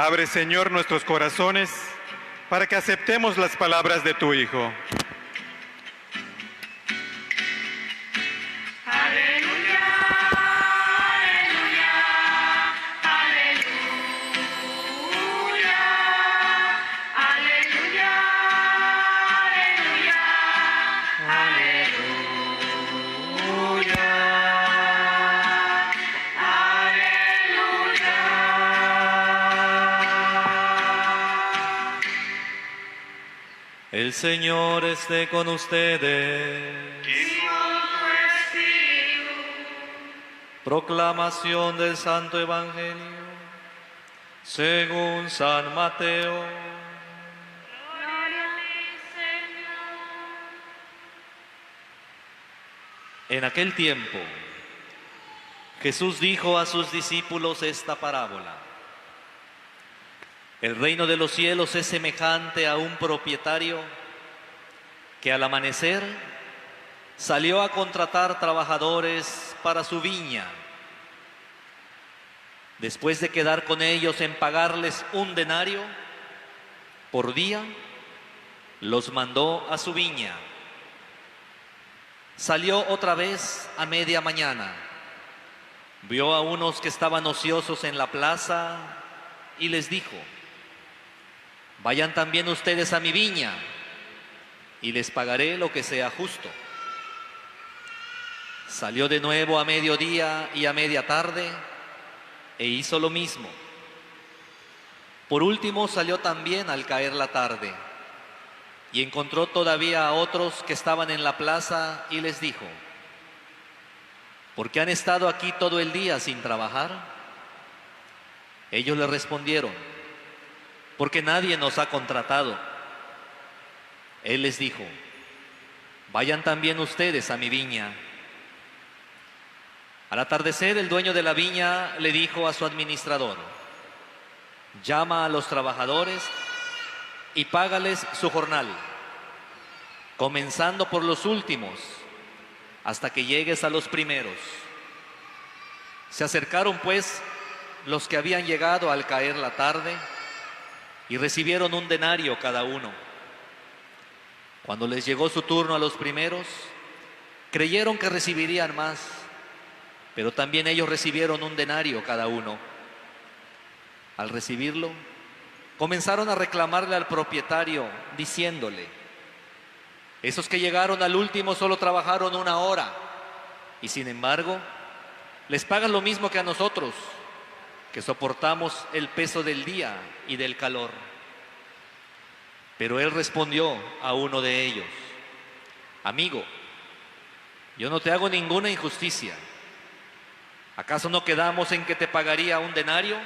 Abre, Señor, nuestros corazones para que aceptemos las palabras de tu Hijo. El Señor esté con ustedes. Y con tu espíritu. Proclamación del Santo Evangelio según San Mateo. Gloria a ti, Señor. En aquel tiempo, Jesús dijo a sus discípulos esta parábola. El reino de los cielos es semejante a un propietario que al amanecer salió a contratar trabajadores para su viña. Después de quedar con ellos en pagarles un denario por día, los mandó a su viña. Salió otra vez a media mañana. Vio a unos que estaban ociosos en la plaza y les dijo: vayan también ustedes a mi viña y les pagaré lo que sea justo. Salió de nuevo a mediodía y a media tarde e hizo lo mismo. Por último salió también al caer la tarde y encontró todavía a otros que estaban en la plaza y les dijo: ¿por qué han estado aquí todo el día sin trabajar? Ellos le respondieron: porque nadie nos ha contratado. Él les dijo: vayan también ustedes a mi viña. Al atardecer, el dueño de la viña le dijo a su administrador: llama a los trabajadores y págales su jornal, comenzando por los últimos, hasta que llegues a los primeros. Se acercaron pues los que habían llegado al caer la tarde y recibieron un denario cada uno. Cuando les llegó su turno a los primeros, creyeron que recibirían más, pero también ellos recibieron un denario cada uno. Al recibirlo, comenzaron a reclamarle al propietario, diciéndole: esos que llegaron al último solo trabajaron 1 hora, y sin embargo, les pagan lo mismo que a nosotros, que soportamos el peso del día y del calor. Pero él respondió a uno de ellos: amigo, yo no te hago ninguna injusticia. ¿Acaso no quedamos en que te pagaría un denario?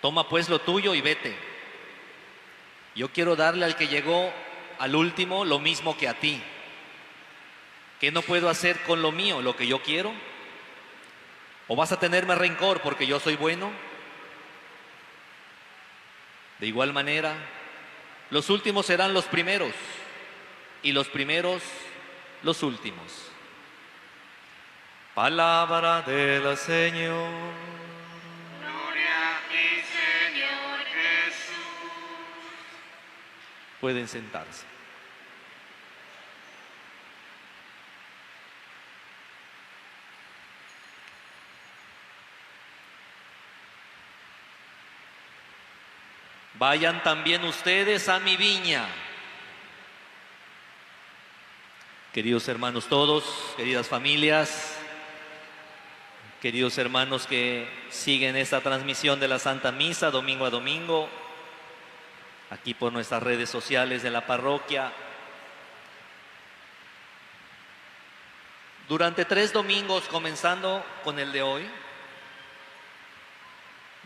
Toma pues lo tuyo y vete. Yo quiero darle al que llegó al último lo mismo que a ti. ¿Qué no puedo hacer con lo mío lo que yo quiero? ¿O vas a tenerme rencor porque yo soy bueno? De igual manera, los últimos serán los primeros y los primeros los últimos. Palabra del Señor. Gloria a ti, Señor Jesús. Pueden sentarse. Vayan también ustedes a mi viña. Queridos hermanos todos, queridas familias, queridos hermanos que siguen esta transmisión de la Santa Misa domingo a domingo, aquí por nuestras redes sociales de la parroquia. Durante 3 domingos, comenzando con el de hoy,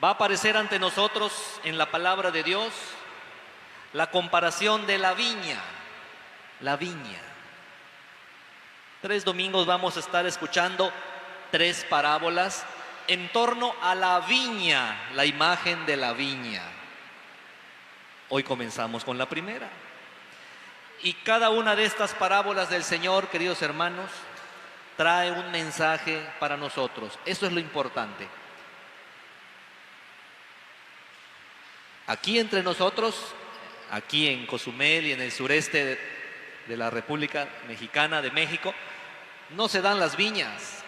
va a aparecer ante nosotros en la palabra de Dios la comparación de la viña. La viña. 3 domingos vamos a estar escuchando 3 parábolas en torno a la viña, la imagen de la viña. Hoy comenzamos con la primera. Y cada una de estas parábolas del Señor, queridos hermanos, trae un mensaje para nosotros. Eso es lo importante. Aquí entre nosotros, aquí en Cozumel y en el sureste de la República Mexicana de México, no se dan las viñas.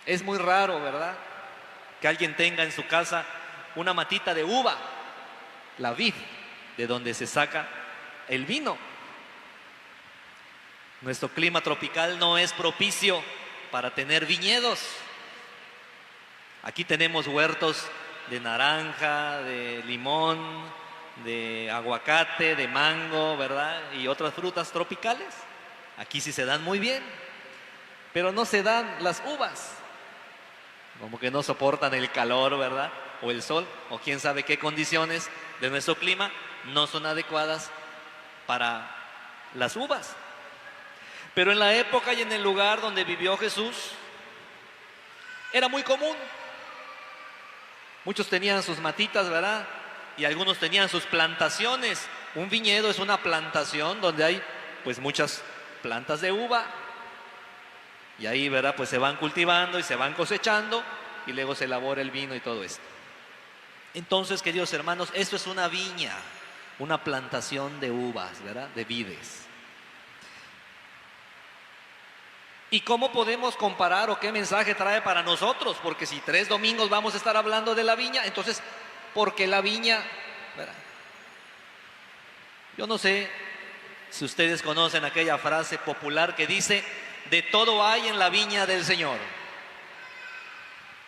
Es muy raro, ¿verdad?, que alguien tenga en su casa una matita de uva, la vid, de donde se saca el vino. Nuestro clima tropical no es propicio para tener viñedos. Aquí tenemos huertos de naranja, de limón, de aguacate, de mango, ¿verdad?, y otras frutas tropicales. Aquí sí se dan muy bien, pero no se dan las uvas. Como que no soportan el calor, ¿verdad?, o el sol, o quién sabe qué condiciones de nuestro clima no son adecuadas para las uvas. Pero en la época y en el lugar donde vivió Jesús, era muy común. Muchos tenían sus matitas, ¿verdad?, y algunos tenían sus plantaciones. Un viñedo es una plantación donde hay pues muchas plantas de uva. Y ahí, ¿verdad?, pues se van cultivando y se van cosechando y luego se elabora el vino y todo esto. Entonces, queridos hermanos, esto es una viña, una plantación de uvas, ¿verdad?, de vides. ¿Y cómo podemos comparar o qué mensaje trae para nosotros? Porque si 3 domingos vamos a estar hablando de la viña, entonces, ¿por qué la viña? ¿Verdad? Yo no sé si ustedes conocen aquella frase popular que dice: de todo hay en la viña del Señor.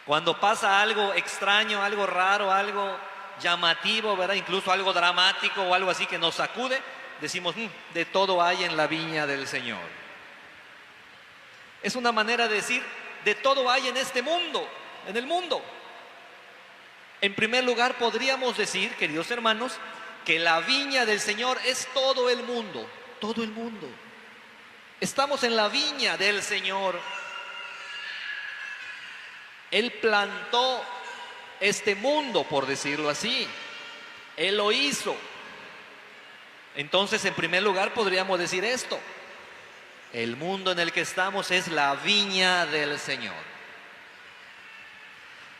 Cuando pasa algo extraño, algo raro, algo llamativo, ¿verdad?, incluso algo dramático o algo así que nos sacude, decimos: de todo hay en la viña del Señor. Es una manera de decir: de todo hay en este mundo, en el mundo. En primer lugar, podríamos decir, queridos hermanos, que la viña del Señor es todo el mundo, todo el mundo. Estamos en la viña del Señor. Él plantó este mundo, por decirlo así. Él lo hizo. Entonces, en primer lugar, podríamos decir esto: el mundo en el que estamos es la viña del Señor.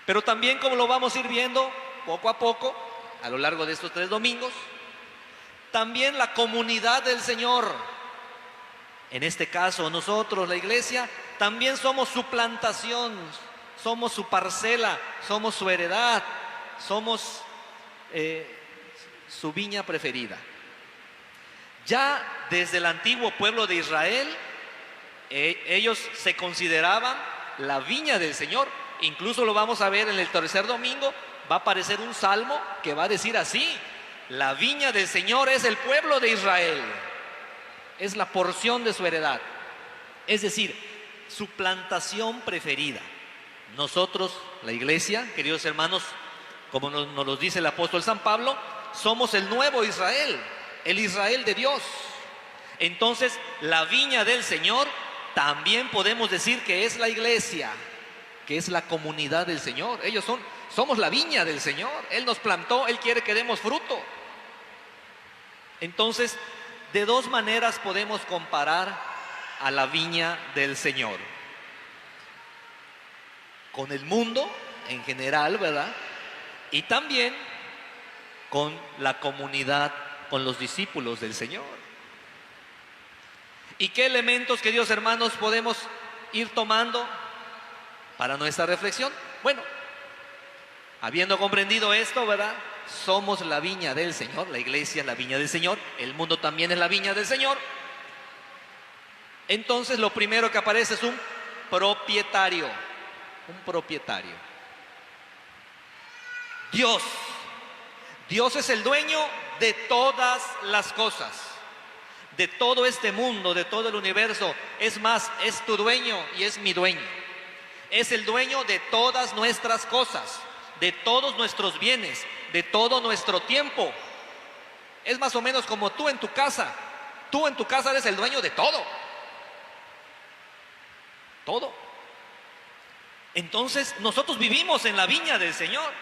Pero también, como lo vamos a ir viendo poco a poco a lo largo de estos 3 domingos, también la comunidad del Señor, en este caso nosotros, la iglesia, también somos su plantación, somos su parcela, somos su heredad, somos su viña preferida. Ya desde el antiguo pueblo de Israel, ellos se consideraban la viña del Señor. Incluso lo vamos a ver en el tercer domingo, va a aparecer un salmo que va a decir así: la viña del Señor es el pueblo de Israel, es la porción de su heredad, es decir, su plantación preferida. Nosotros, la iglesia, queridos hermanos, como nos lo dice el apóstol San Pablo, somos el nuevo Israel, el Israel de Dios. Entonces, la viña del Señor también podemos decir que es la iglesia, que es la comunidad del Señor. Somos la viña del Señor. Él nos plantó, Él quiere que demos fruto. Entonces, de 2 maneras podemos comparar a la viña del Señor: con el mundo en general, ¿verdad?, y también con la comunidad, con los discípulos del Señor. ¿Y qué elementos, queridos hermanos, podemos ir tomando para nuestra reflexión? Bueno, habiendo comprendido esto, ¿verdad?, somos la viña del Señor, la iglesia es la viña del Señor, el mundo también es la viña del Señor. Entonces, lo primero que aparece es un propietario. Un propietario. Dios es el dueño de todas las cosas, de todo este mundo, de todo el universo. Es más, es tu dueño y es mi dueño. Es el dueño de todas nuestras cosas, de todos nuestros bienes, de todo nuestro tiempo. Es más o menos como tú en tu casa. Tú en tu casa eres el dueño de todo. Todo. Entonces, nosotros vivimos en la viña del Señor.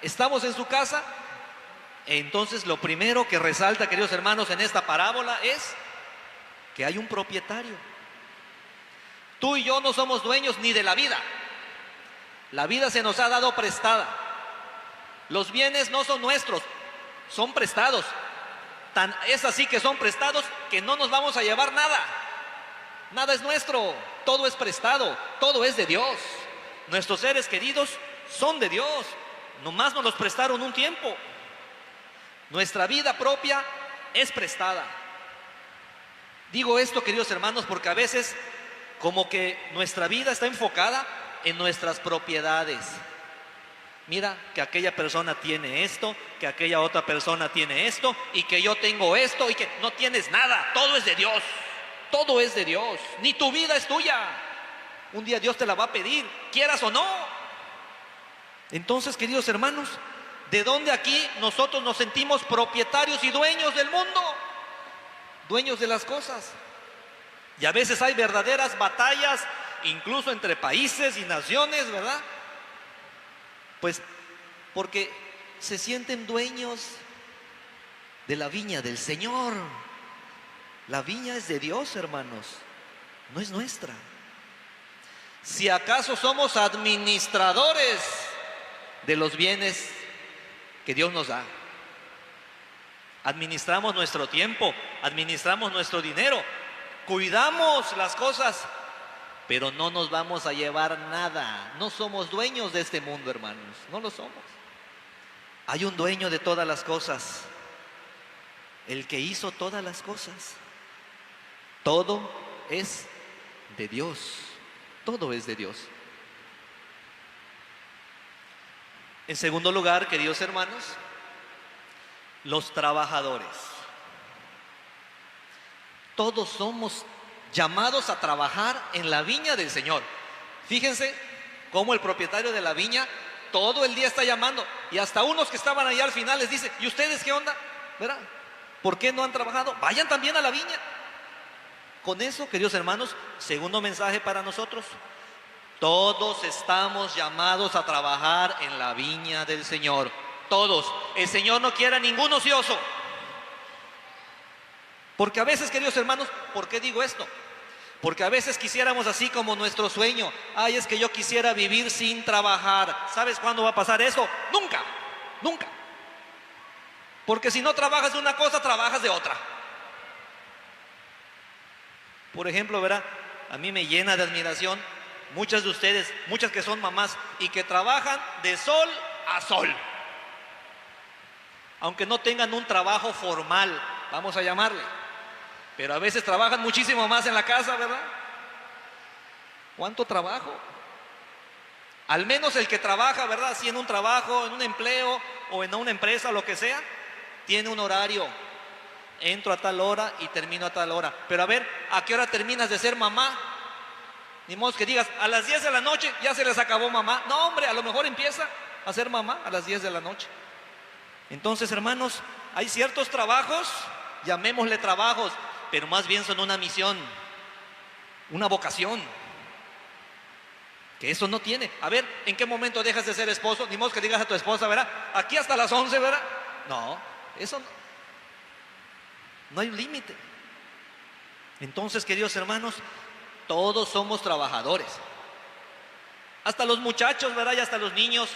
Estamos en su casa. Entonces, lo primero que resalta, queridos hermanos, en esta parábola es que hay un propietario. Tú y yo no somos dueños ni de la vida. La vida se nos ha dado prestada. Los bienes no son nuestros. son prestados. Tan es así que son prestados que no nos vamos a llevar nada. Nada es nuestro, todo es prestado, todo es de Dios. Nuestros seres queridos son de Dios, nomás nos los prestaron un tiempo. Nuestra vida propia es prestada. Digo esto, queridos hermanos, porque a veces como que nuestra vida está enfocada en nuestras propiedades. Mira, que aquella persona tiene esto, que aquella otra persona tiene esto, y que yo tengo esto, y que no tienes nada. Todo es de Dios, todo es de Dios. Ni tu vida es tuya. Un día Dios te la va a pedir, quieras o no. Entonces, queridos hermanos, ¿de dónde aquí nosotros nos sentimos propietarios y dueños del mundo? Dueños de las cosas. Y a veces hay verdaderas batallas, incluso entre países y naciones, ¿verdad? Pues porque se sienten dueños de la viña del Señor. La viña es de Dios, hermanos, no es nuestra. Si acaso somos administradores de los bienes que Dios nos da, administramos nuestro tiempo, administramos nuestro dinero, cuidamos las cosas, pero no nos vamos a llevar nada. No somos dueños de este mundo, hermanos, no lo somos. Hay un dueño de todas las cosas, el que hizo todas las cosas. Todo es de Dios, todo es de Dios. En segundo lugar, queridos hermanos, los trabajadores. Todos somos llamados a trabajar en la viña del Señor. Fíjense cómo el propietario de la viña todo el día está llamando, y hasta unos que estaban allá al final les dice: ¿y ustedes qué onda? ¿Verdad? ¿Por qué no han trabajado? Vayan también a la viña. Con eso, queridos hermanos, segundo mensaje para nosotros: todos estamos llamados a trabajar en la viña del Señor. Todos. El Señor no quiere a ningún ocioso. Porque a veces, queridos hermanos, ¿por qué digo esto? Porque a veces quisiéramos así como nuestro sueño: ay, es que yo quisiera vivir sin trabajar. ¿Sabes cuándo va a pasar eso? Nunca, nunca. Porque si no trabajas de una cosa, trabajas de otra. Por ejemplo, ¿verdad? A mí me llena de admiración muchas de ustedes, muchas que son mamás y que trabajan de sol a sol. Aunque no tengan un trabajo formal, vamos a llamarle, pero a veces trabajan muchísimo más en la casa, ¿verdad? ¿Cuánto trabajo? Al menos el que trabaja, ¿verdad? Si en un trabajo, en un empleo o en una empresa, lo que sea, tiene un horario. Entro a tal hora y termino a tal hora. Pero a ver, ¿a qué hora terminas de ser mamá? Ni modo que digas: a las 10 de la noche ya se les acabó mamá. No, hombre, a lo mejor empieza a ser mamá a las 10 de la noche. Entonces, hermanos, hay ciertos trabajos, llamémosle trabajos, pero más bien son una misión, una vocación, que eso no tiene. A ver, ¿en qué momento dejas de ser esposo? Ni modo que digas a tu esposa, ¿verdad? Aquí hasta las 11, ¿verdad? No, eso no hay un límite. Entonces, queridos hermanos, todos somos trabajadores. Hasta los muchachos, ¿verdad? Y hasta los niños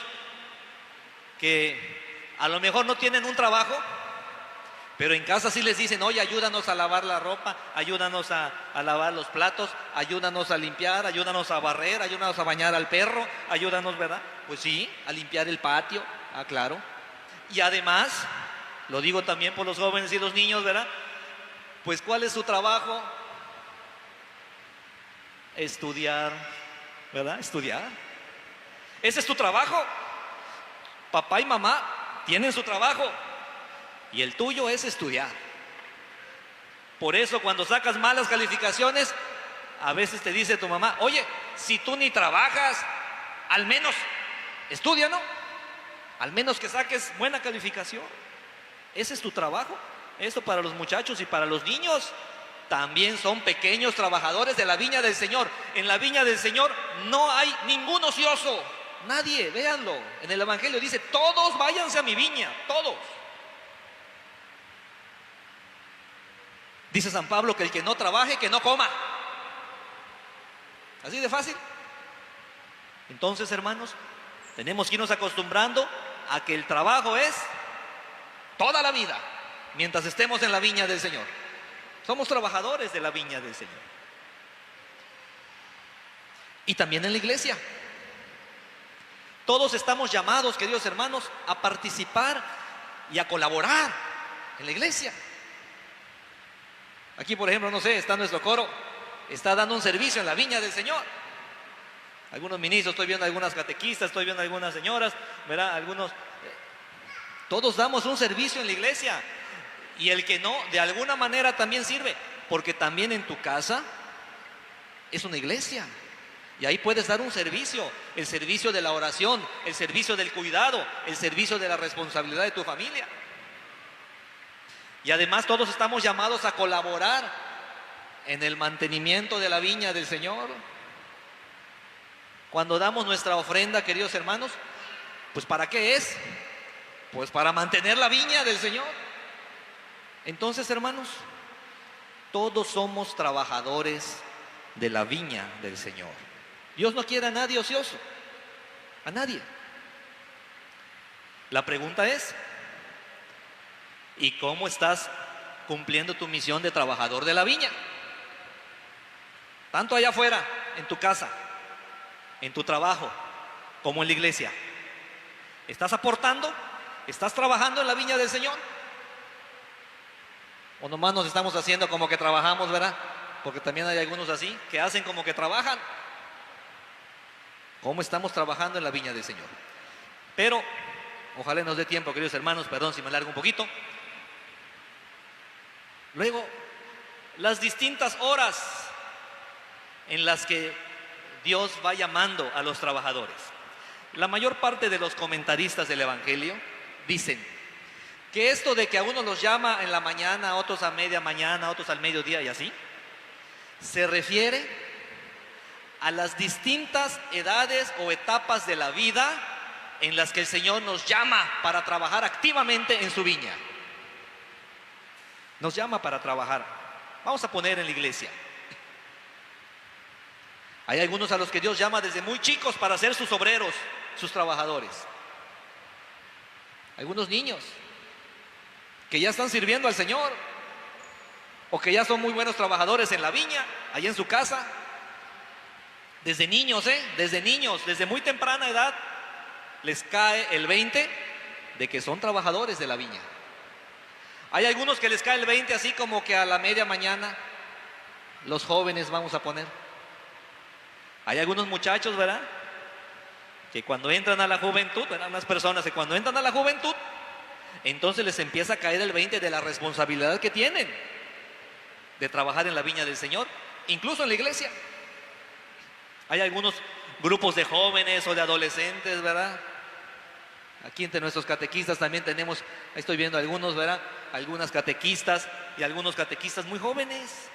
que a lo mejor no tienen un trabajo, pero en casa sí les dicen: oye, ayúdanos a lavar la ropa, ayúdanos a lavar los platos, ayúdanos a limpiar, ayúdanos a barrer, ayúdanos a bañar al perro, ayúdanos, ¿verdad? Pues sí, a limpiar el patio, claro. Y además, lo digo también por los jóvenes y los niños, ¿verdad? Pues ¿cuál es su trabajo? Estudiar, ¿verdad? Estudiar. Ese es tu trabajo. Papá y mamá tienen su trabajo y el tuyo es estudiar. Por eso cuando sacas malas calificaciones, a veces te dice tu mamá: oye, si tú ni trabajas, al menos estudia, ¿no? Al menos que saques buena calificación. Ese es tu trabajo. Esto para los muchachos y para los niños. También son pequeños trabajadores de la viña del Señor. En la viña del Señor no hay ningún ocioso. Nadie, véanlo. En el Evangelio dice: todos váyanse a mi viña, todos. Dice San Pablo que el que no trabaje, que no coma. Así de fácil. Entonces, hermanos, tenemos que irnos acostumbrando a que el trabajo es toda la vida, mientras estemos en la viña del Señor. Somos trabajadores de la viña del Señor. Y también en la iglesia. Todos estamos llamados, queridos hermanos, a participar y a colaborar en la iglesia. Aquí, por ejemplo, no sé, está nuestro coro, está dando un servicio en la viña del Señor. Algunos ministros, estoy viendo algunas catequistas, estoy viendo algunas señoras, ¿verdad? Todos damos un servicio en la iglesia. Y el que no, de alguna manera también sirve, porque también en tu casa es una iglesia. Y ahí puedes dar un servicio, el servicio de la oración, el servicio del cuidado, el servicio de la responsabilidad de tu familia. Y además todos estamos llamados a colaborar en el mantenimiento de la viña del Señor. Cuando damos nuestra ofrenda, queridos hermanos, pues ¿para qué es? Pues para mantener la viña del Señor. Entonces, hermanos, todos somos trabajadores de la viña del Señor. Dios no quiere a nadie ocioso, a nadie. La pregunta es, ¿y cómo estás cumpliendo tu misión de trabajador de la viña? Tanto allá afuera, en tu casa, en tu trabajo, como en la iglesia. ¿Estás aportando? ¿Estás trabajando en la viña del Señor? ¿O nomás nos estamos haciendo como que trabajamos, verdad? Porque también hay algunos así, que hacen como que trabajan. ¿Cómo estamos trabajando en la viña del Señor? Pero, ojalá nos dé tiempo, queridos hermanos, perdón si me alargo un poquito. Luego, las distintas horas en las que Dios va llamando a los trabajadores. La mayor parte de los comentaristas del Evangelio dicen que esto de que a unos los llama en la mañana, a otros a media mañana, a otros al mediodía y así, se refiere a las distintas edades o etapas de la vida en las que el Señor nos llama para trabajar activamente en su viña. Nos llama para trabajar. Vamos a poner en la iglesia. Hay algunos a los que Dios llama desde muy chicos para ser sus obreros, sus trabajadores. Algunos niños que ya están sirviendo al Señor o que ya son muy buenos trabajadores en la viña, allá en su casa. Desde niños, desde muy temprana edad, les cae el 20 de que son trabajadores de la viña. Hay algunos que les cae el 20 así como que a la media mañana, los jóvenes vamos a poner. Hay algunos muchachos, ¿verdad? Que cuando entran a la juventud, ¿verdad? Unas personas que cuando entran a la juventud, entonces les empieza a caer el 20 de la responsabilidad que tienen de trabajar en la viña del Señor, incluso en la iglesia. Hay algunos grupos de jóvenes o de adolescentes, ¿verdad? Aquí entre nuestros catequistas también tenemos, ahí estoy viendo algunos, ¿verdad? Algunas catequistas y algunos catequistas muy jóvenes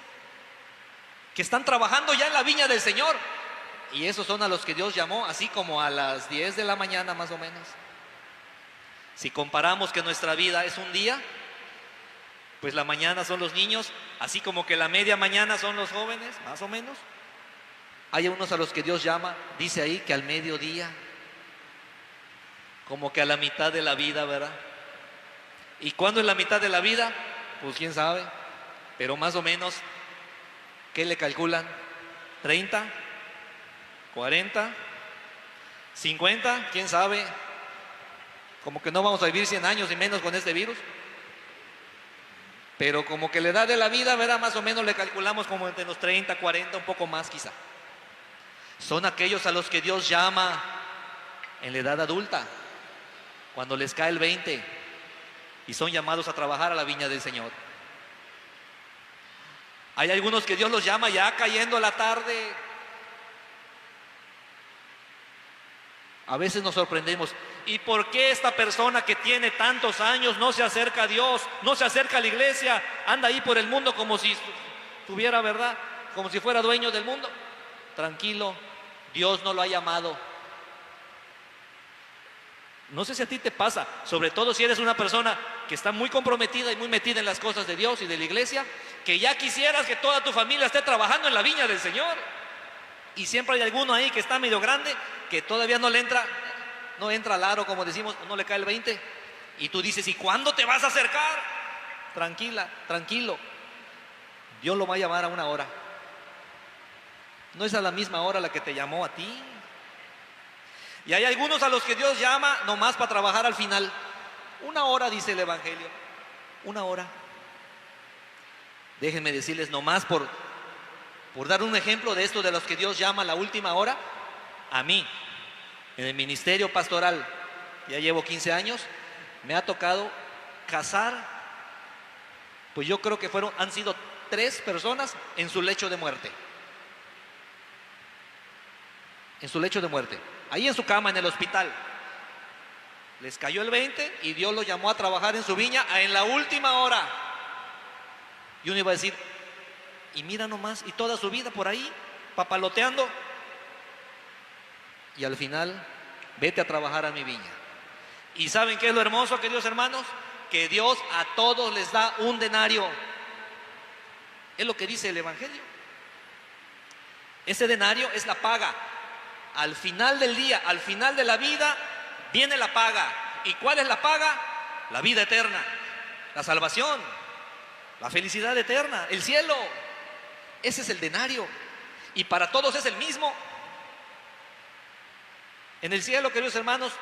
que están trabajando ya en la viña del Señor. Y esos son a los que Dios llamó así como a las 10 de la mañana más o menos. Si comparamos que nuestra vida es un día, pues la mañana son los niños, así como que la media mañana son los jóvenes, más o menos. Hay unos a los que Dios llama, dice ahí que al mediodía, como que a la mitad de la vida, ¿verdad? ¿Y cuándo es la mitad de la vida? Pues quién sabe, pero más o menos, ¿qué le calculan? ¿30? ¿40? ¿50? ¿Quién sabe? Como que no vamos a vivir 100 años y menos con este virus. Pero como que la edad de la vida, ¿verdad? Más o menos le calculamos como entre los 30, 40, un poco más quizá. Son aquellos a los que Dios llama en la edad adulta, cuando les cae el 20 y son llamados a trabajar a la viña del Señor. Hay algunos que Dios los llama ya cayendo la tarde. A veces nos sorprendemos. ¿Y por qué esta persona que tiene tantos años no se acerca a Dios, no se acerca a la iglesia, anda ahí por el mundo como si tuviera, ¿verdad? Como si fuera dueño del mundo. Tranquilo, Dios no lo ha llamado. No sé si a ti te pasa, sobre todo si eres una persona que está muy comprometida y muy metida en las cosas de Dios y de la iglesia, que ya quisieras que toda tu familia esté trabajando en la viña del Señor. Y siempre hay alguno ahí que está medio grande, que todavía no entra al aro, como decimos, no le cae el 20. Y tú dices, ¿y cuándo te vas a acercar? Tranquila, tranquilo. Dios lo va a llamar a una hora. No es a la misma hora la que te llamó a ti. Y hay algunos a los que Dios llama nomás para trabajar al final. Una hora, dice el Evangelio. Una hora. Déjenme decirles nomás por dar un ejemplo de esto de los que Dios llama a la última hora. A mí, en el ministerio pastoral, ya llevo 15 años, me ha tocado casar, pues yo creo que han sido 3 personas en su lecho de muerte. En su lecho de muerte. Ahí en su cama, en el hospital. Les cayó el 20 y Dios los llamó a trabajar en su viña en la última hora. Y uno iba a decir, y mira nomás, y toda su vida por ahí, papaloteando. Y al final, vete a trabajar a mi viña. ¿Y saben qué es lo hermoso, queridos hermanos? Que Dios a todos les da un denario. Es lo que dice el Evangelio. Ese denario es la paga. Al final del día, al final de la vida, viene la paga. ¿Y cuál es la paga? La vida eterna, la salvación, la felicidad eterna, el cielo. Ese es el denario. Y para todos es el mismo. En el cielo, queridos hermanos,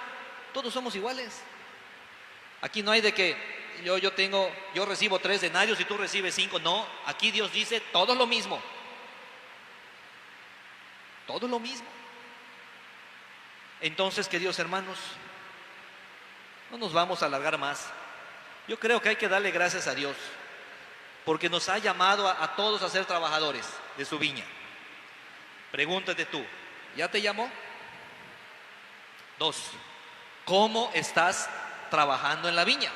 todos somos iguales. Aquí no hay de que yo recibo 3 denarios y tú recibes 5. No, aquí Dios dice todo lo mismo. Todo lo mismo. Entonces, queridos hermanos, no nos vamos a alargar más. Yo creo que hay que darle gracias a Dios, porque nos ha llamado a todos a ser trabajadores de su viña. Pregúntate tú, ¿ya te llamó? 2, ¿cómo estás trabajando en la viña?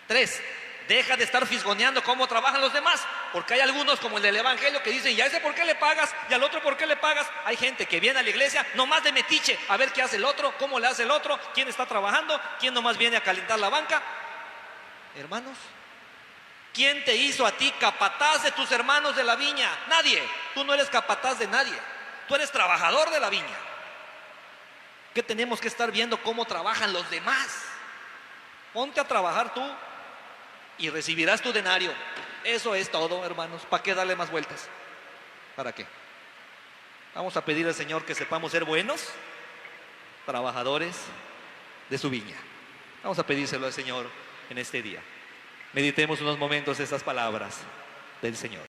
3, deja de estar fisgoneando cómo trabajan los demás, porque hay algunos como el del Evangelio que dicen, ¿y a ese por qué le pagas? ¿Y al otro por qué le pagas? Hay gente que viene a la iglesia nomás de metiche, a ver qué hace el otro, cómo le hace el otro, quién está trabajando, quién nomás viene a calentar la banca. Hermanos, ¿quién te hizo a ti capataz de tus hermanos de la viña? Nadie. Tú no eres capataz de nadie. Tú eres trabajador de la viña. ¿Qué tenemos que estar viendo cómo trabajan los demás? Ponte a trabajar tú y recibirás tu denario. Eso es todo, hermanos. ¿Para qué darle más vueltas? ¿Para qué? Vamos a pedir al Señor que sepamos ser buenos trabajadores de su viña. Vamos a pedírselo al Señor en este día. Meditemos unos momentos estas palabras del Señor.